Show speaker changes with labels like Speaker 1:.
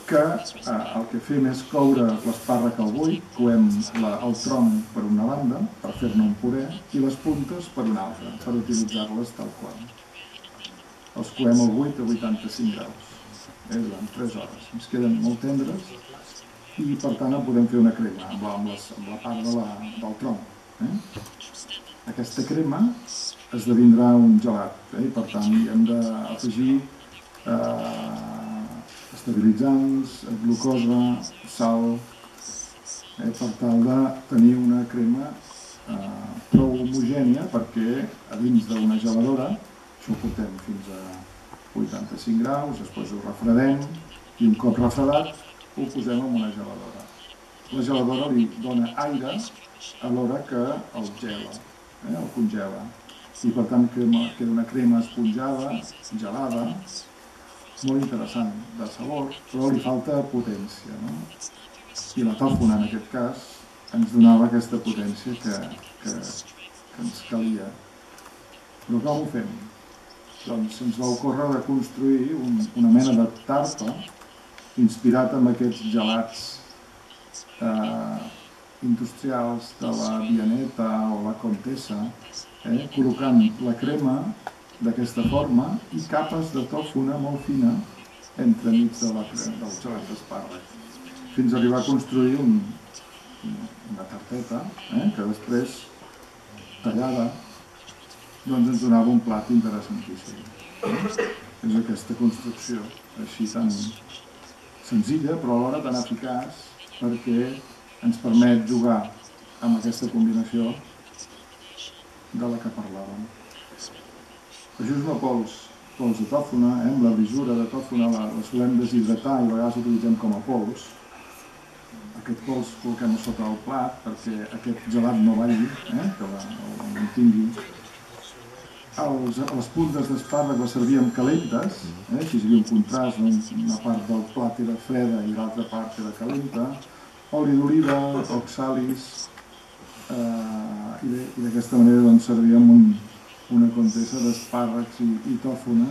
Speaker 1: que el que fem és coure l'espàrrec al buit, coem el tronc per una banda per fer-ne un puré i les puntes per una altra, per utilitzar-les tal qual. Els coem al buit a 85 graus, durant 3 hores. Ens queden molt tendres i per tant en podem fer una crema amb la part del tronc. Aquesta crema esdevindrà un gelat i per tant hi hem d'afegir estabilitzants, glucosa, sal, per tal de tenir una crema prou homogènia perquè a dins d'una geladora, això ho portem fins a 85 graus, després ho refredem i un cop refredat ho posem en una geladora. La geladora li dona aire alhora que el gela, el congela. I per tant queda una crema esponjada, gelada, molt interessant de sabor, però li falta potència. I la tòfona, en aquest cas, ens donava aquesta potència que ens calia. Però com ho fem? Doncs se'ns va ocórrer de construir una mena de tarta inspirat en aquests gelats industrials de la Vianeta o la Comtessa, col·locant la crema d'aquesta forma i capes de tòfona molt fina entremig del gelat d'espàrrec, fins a arribar a construir una tarteta que després, tallada, ens donava un plat interessantíssim. És aquesta construcció així tan senzilla però alhora tan eficaç perquè ens permet jugar amb aquesta combinació de la que parlàvem. Això és una pols de tòfona, amb la brisura de tòfona la solem deshidratar i a vegades l'utilitzem com a pols. Aquest pols col·loquem a sota del plat perquè aquest gelat no balli, que el mantingui. Les puntes d'espàrrec les servíem calentes, així hi havia un contrast, una part del plat era freda i l'altra part era calenta. Oli d'oliva, oxalis, i d'aquesta manera servíem una contesa d'espàrrecs i tòfona